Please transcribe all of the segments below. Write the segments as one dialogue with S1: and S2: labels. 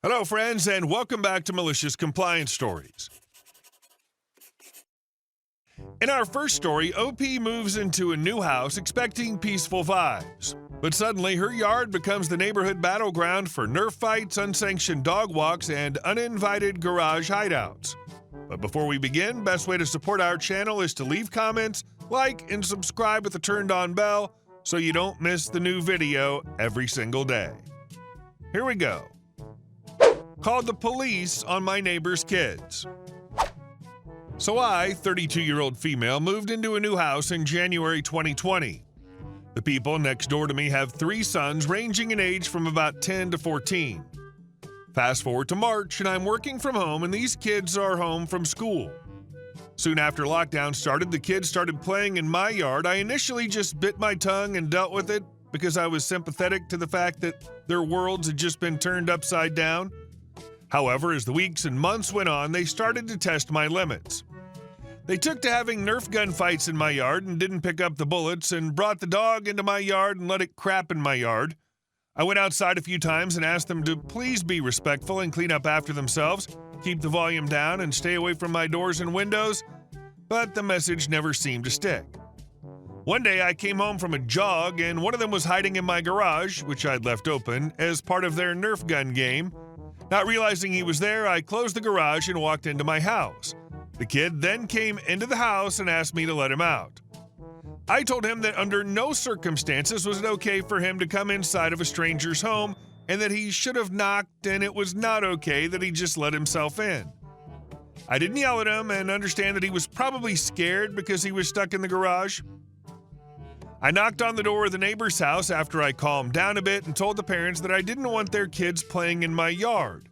S1: Hello, friends, and welcome back to Malicious Compliance Stories. In our first story, OP moves into a new house expecting peaceful vibes. But suddenly, her yard becomes the neighborhood battleground for Nerf fights, unsanctioned dog walks, and uninvited garage hideouts. But before we begin, best way to support our channel is to leave comments, like, and subscribe with the turned-on bell so you don't miss the new video every single day. Here we go. Called the police on my neighbor's kids. So I, 32-year-old female, moved into a new house in January 2020. The people next door to me have 3 sons ranging in age from about 10 to 14. Fast forward to March and I'm working from home and these kids are home from school. Soon after lockdown started, the kids started playing in my yard. I initially just bit my tongue and dealt with it because I was sympathetic to the fact that their worlds had just been turned upside down. However, as the weeks and months went on, they started to test my limits. They took to having Nerf gun fights in my yard and didn't pick up the bullets and brought the dog into my yard and let it crap in my yard. I went outside a few times and asked them to please be respectful and clean up after themselves, keep the volume down, and stay away from my doors and windows, but the message never seemed to stick. One day I came home from a jog and one of them was hiding in my garage, which I'd left open, as part of their Nerf gun game. Not realizing he was there, I closed the garage and walked into my house. The kid then came into the house and asked me to let him out. I told him that under no circumstances was it okay for him to come inside of a stranger's home and that he should have knocked and it was not okay that he just let himself in. I didn't yell at him and understand that he was probably scared because he was stuck in the garage. I knocked on the door of the neighbor's house after I calmed down a bit and told the parents that I didn't want their kids playing in my yard.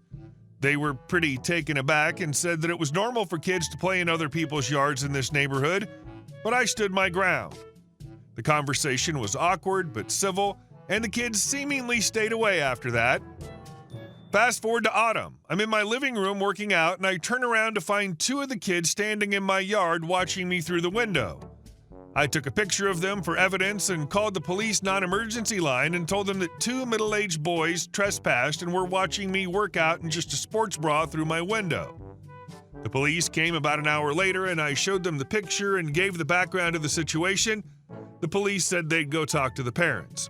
S1: They were pretty taken aback and said that it was normal for kids to play in other people's yards in this neighborhood, but I stood my ground. The conversation was awkward but civil, and the kids seemingly stayed away after that. Fast forward to autumn. I'm in my living room working out, and I turn around to find 2 of the kids standing in my yard watching me through the window. I took a picture of them for evidence and called the police non-emergency line and told them that 2 middle-aged boys trespassed and were watching me work out in just a sports bra through my window. The police came about an hour later and I showed them the picture and gave the background of the situation. The police said they'd go talk to the parents.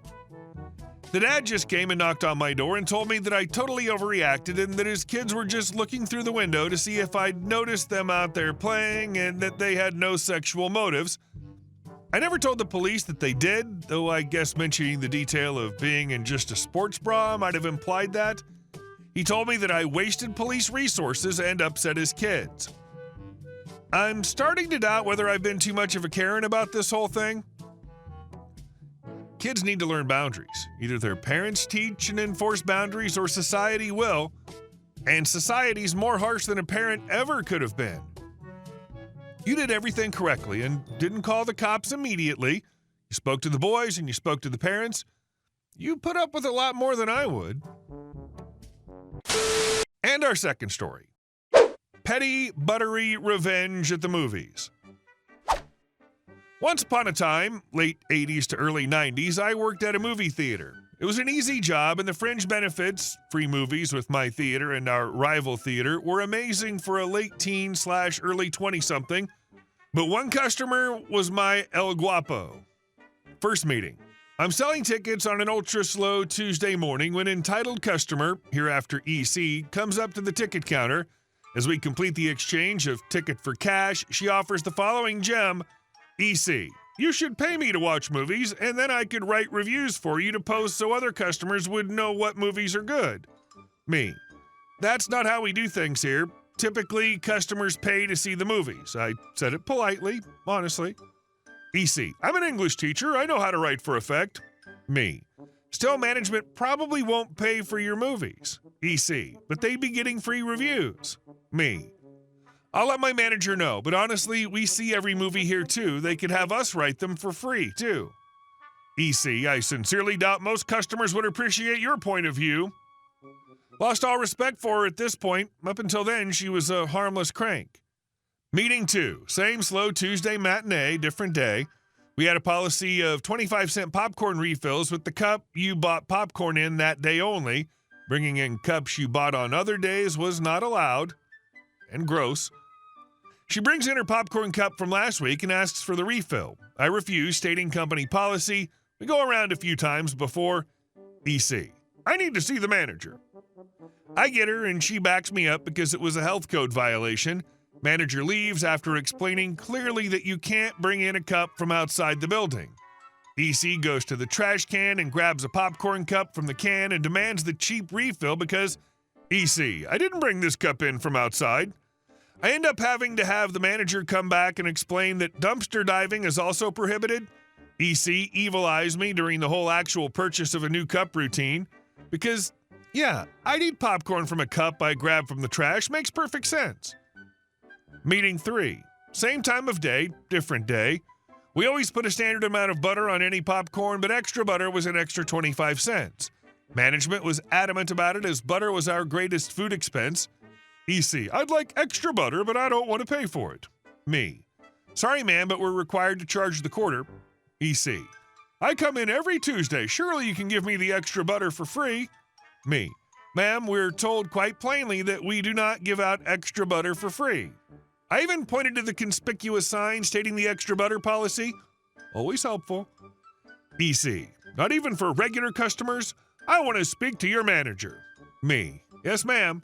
S1: The dad just came and knocked on my door and told me that I totally overreacted and that his kids were just looking through the window to see if I'd noticed them out there playing and that they had no sexual motives. I never told the police that they did, though I guess mentioning the detail of being in just a sports bra might have implied that. He told me that I wasted police resources and upset his kids. I'm starting to doubt whether I've been too much of a Karen about this whole thing. Kids need to learn boundaries. Either their parents teach and enforce boundaries or society will, and society's more harsh than a parent ever could have been. You did everything correctly and didn't call the cops immediately. You spoke to the boys and you spoke to the parents. You put up with a lot more than I would. And our second story. Petty, buttery revenge at the movies. Once upon a time, late 80s to early 90s, I worked at a movie theater. It was an easy job and the fringe benefits, free movies with my theater and our rival theater, were amazing for a late teen/early 20-something, but one customer was my El Guapo. First meeting. I'm selling tickets on an ultra-slow Tuesday morning when entitled customer, hereafter EC, comes up to the ticket counter. As we complete the exchange of ticket for cash, she offers the following gem, EC. You should pay me to watch movies, and then I could write reviews for you to post so other customers would know what movies are good. Me. That's not how we do things here. Typically, customers pay to see the movies. I said it politely, honestly. EC. I'm an English teacher. I know how to write for effect. Me. Still, management probably won't pay for your movies. EC. But they'd be getting free reviews. Me. I'll let my manager know, but honestly, we see every movie here too. They could have us write them for free too. EC, I sincerely doubt most customers would appreciate your point of view. Lost all respect for her at this point. Up until then, she was a harmless crank. Meeting 2, same slow Tuesday matinee, different day. We had a policy of 25-cent popcorn refills with the cup you bought popcorn in that day only. Bringing in cups you bought on other days was not allowed. And gross. She brings in her popcorn cup from last week and asks for the refill. I refuse, stating company policy. We go around a few times before EC. I need to see the manager. I get her and she backs me up because it was a health code violation. Manager leaves after explaining clearly that you can't bring in a cup from outside the building. EC goes to the trash can and grabs a popcorn cup from the can and demands the cheap refill because, EC, I didn't bring this cup in from outside. I end up having to have the manager come back and explain that dumpster diving is also prohibited. EC evil eyes me during the whole actual purchase of a new cup routine because, yeah, I'd eat popcorn from a cup I grabbed from the trash. Makes perfect sense. Meeting 3. Same time of day, different day. We always put a standard amount of butter on any popcorn, but extra butter was an extra 25 cents. Management was adamant about it as butter was our greatest food expense. EC, I'd like extra butter, but I don't want to pay for it. Me, sorry ma'am, but we're required to charge the quarter. EC, I come in every Tuesday. Surely you can give me the extra butter for free. Me, ma'am, we're told quite plainly that we do not give out extra butter for free. I even pointed to the conspicuous sign stating the extra butter policy. Always helpful. EC, not even for regular customers? I want to speak to your manager. Me, yes ma'am.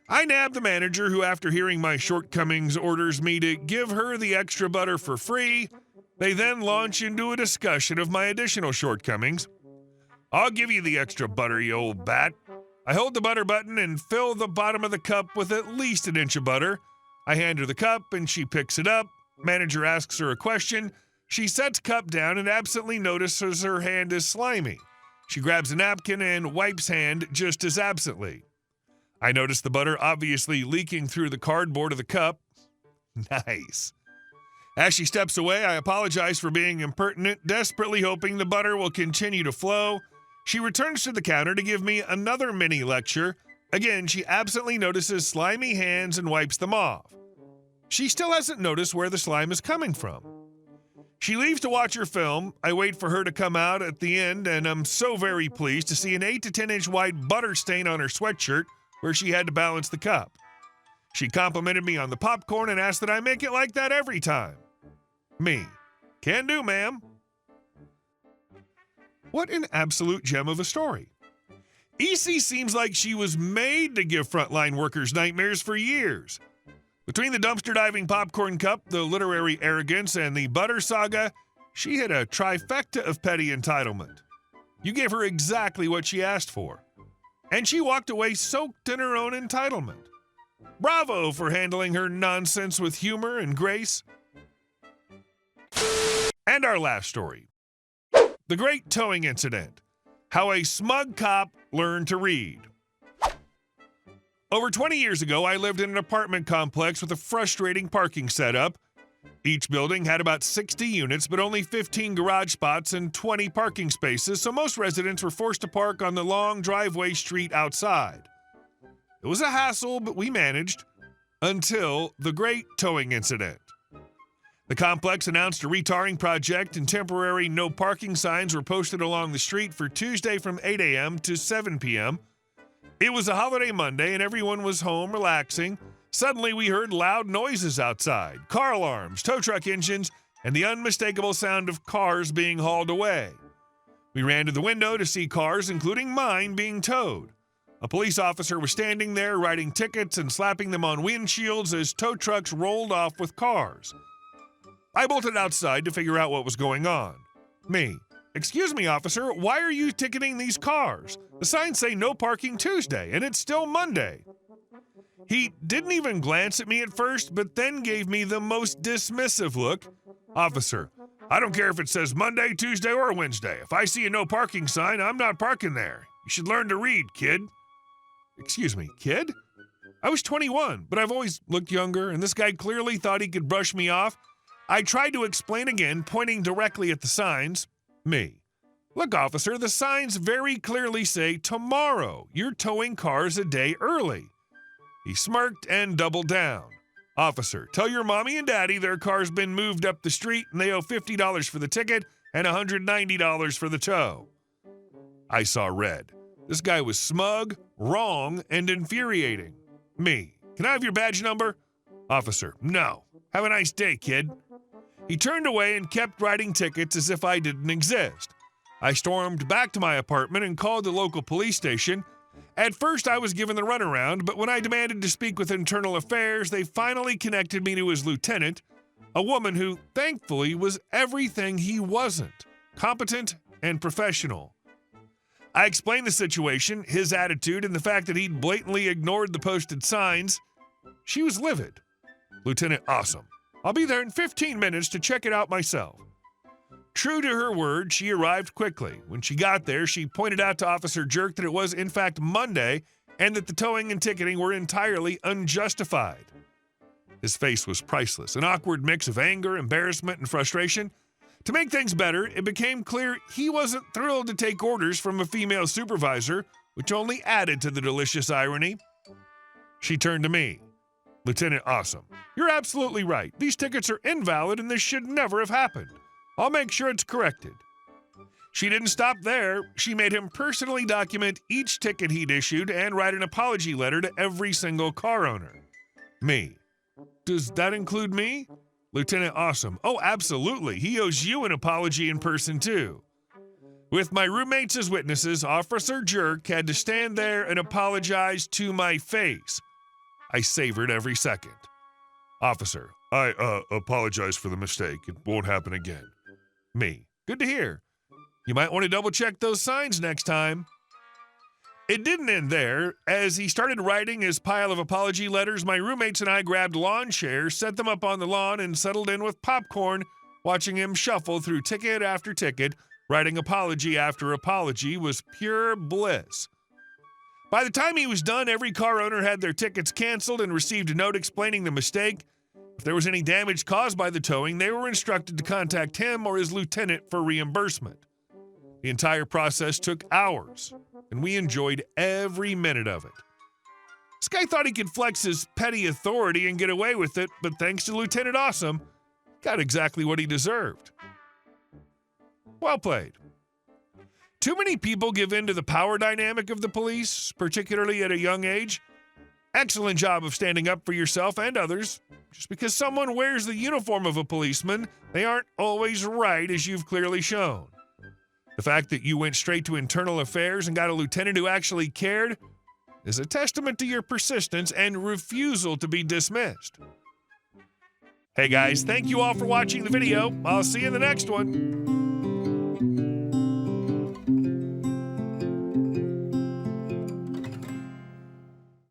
S1: I nab the manager who, after hearing my shortcomings, orders me to give her the extra butter for free. They then launch into a discussion of my additional shortcomings. I'll give you the extra butter, you old bat. I hold the butter button and fill the bottom of the cup with at least an inch of butter. I hand her the cup and she picks it up. Manager asks her a question. She sets cup down and absently notices her hand is slimy. She grabs a napkin and wipes hand just as absently. I notice the butter obviously leaking through the cardboard of the cup. Nice. As she steps away, I apologize for being impertinent, desperately hoping the butter will continue to flow. She returns to the counter to give me another mini lecture. Again, she absently notices slimy hands and wipes them off. She still hasn't noticed where the slime is coming from. She leaves to watch her film. I wait for her to come out at the end, and I'm so very pleased to see an 8 to 10 inch wide butter stain on her sweatshirt where she had to balance the cup. She complimented me on the popcorn and asked that I make it like that every time. Me, can do, ma'am. What an absolute gem of a story. EC seems like she was made to give frontline workers nightmares for years. Between the dumpster diving popcorn cup, the literary arrogance, and the butter saga, she hit a trifecta of petty entitlement. You gave her exactly what she asked for. And she walked away soaked in her own entitlement. Bravo for handling her nonsense with humor and grace. And our last story. The Great Towing Incident. How a SMUG cop learned to read. Over 20 years ago, I lived in an apartment complex with a frustrating parking setup. Each building had about 60 units, but only 15 garage spots and 20 parking spaces, so most residents were forced to park on the long driveway street outside. It was a hassle, but we managed, until the Great Towing Incident. The complex announced a retarring project and temporary no parking signs were posted along the street for Tuesday from 8 a.m. to 7 p.m. It was a holiday Monday and everyone was home relaxing. Suddenly we heard loud noises outside, car alarms, tow truck engines, and the unmistakable sound of cars being hauled away. We ran to the window to see cars, including mine, being towed. A police officer was standing there writing tickets and slapping them on windshields as tow trucks rolled off with cars. I bolted outside to figure out what was going on. Me, excuse me, officer, why are you ticketing these cars? The signs say no parking Tuesday, and it's still Monday. He didn't even glance at me at first, but then gave me the most dismissive look. Officer, I don't care if it says Monday, Tuesday, or Wednesday. If I see a no parking sign, I'm not parking there. You should learn to read, kid. Excuse me, kid? I was 21, but I've always looked younger, and this guy clearly thought he could brush me off. I tried to explain again, pointing directly at the signs. Me. Look, officer, the signs very clearly say tomorrow. You're towing cars a day early. He smirked and doubled down. Officer, tell your mommy and daddy their car's been moved up the street and they owe $50 for the ticket and $190 for the tow. I saw red. This guy was smug, wrong, and infuriating. Me. Can I have your badge number? Officer. No. Have a nice day, kid. He turned away and kept writing tickets as if I didn't exist. I stormed back to my apartment and called the local police station. At first, I was given the runaround, but when I demanded to speak with Internal Affairs, they finally connected me to his lieutenant, a woman who, thankfully, was everything he wasn't, competent and professional. I explained the situation, his attitude, and the fact that he'd blatantly ignored the posted signs. She was livid. Lieutenant, awesome. I'll be there in 15 minutes to check it out myself. True to her word, she arrived quickly. When she got there, she pointed out to Officer Jerk that it was, in fact, Monday and that the towing and ticketing were entirely unjustified. His face was priceless, an awkward mix of anger, embarrassment, and frustration. To make things better, it became clear he wasn't thrilled to take orders from a female supervisor, which only added to the delicious irony. She turned to me. Lieutenant, awesome. You're absolutely right. These tickets are invalid and this should never have happened. I'll make sure it's corrected. She didn't stop there. She made him personally document each ticket he'd issued and write an apology letter to every single car owner. Me. Does that include me? Lieutenant, awesome. Oh, absolutely. He owes you an apology in person, too. With my roommates as witnesses, Officer Jerk had to stand there and apologize to my face. I savored every second. Officer, I apologize for the mistake. It won't happen again. Me. Good to hear. You might want to double-check those signs next time. It didn't end there. As he started writing his pile of apology letters, my roommates and I grabbed lawn chairs, set them up on the lawn, and settled in with popcorn, watching him shuffle through ticket after ticket. Writing apology after apology was pure bliss. By the time he was done, every car owner had their tickets canceled and received a note explaining the mistake. If there was any damage caused by the towing, they were instructed to contact him or his lieutenant for reimbursement. The entire process took hours, and we enjoyed every minute of it. This guy thought he could flex his petty authority and get away with it, but thanks to Lieutenant Awesome, got exactly what he deserved. Well played. Too many people give in to the power dynamic of the police, particularly at a young age. Excellent job of standing up for yourself and others. Just because someone wears the uniform of a policeman, they aren't always right, as you've clearly shown. The fact that you went straight to Internal Affairs and got a lieutenant who actually cared is a testament to your persistence and refusal to be dismissed. Hey guys, thank you all for watching the video. I'll see you in the next one.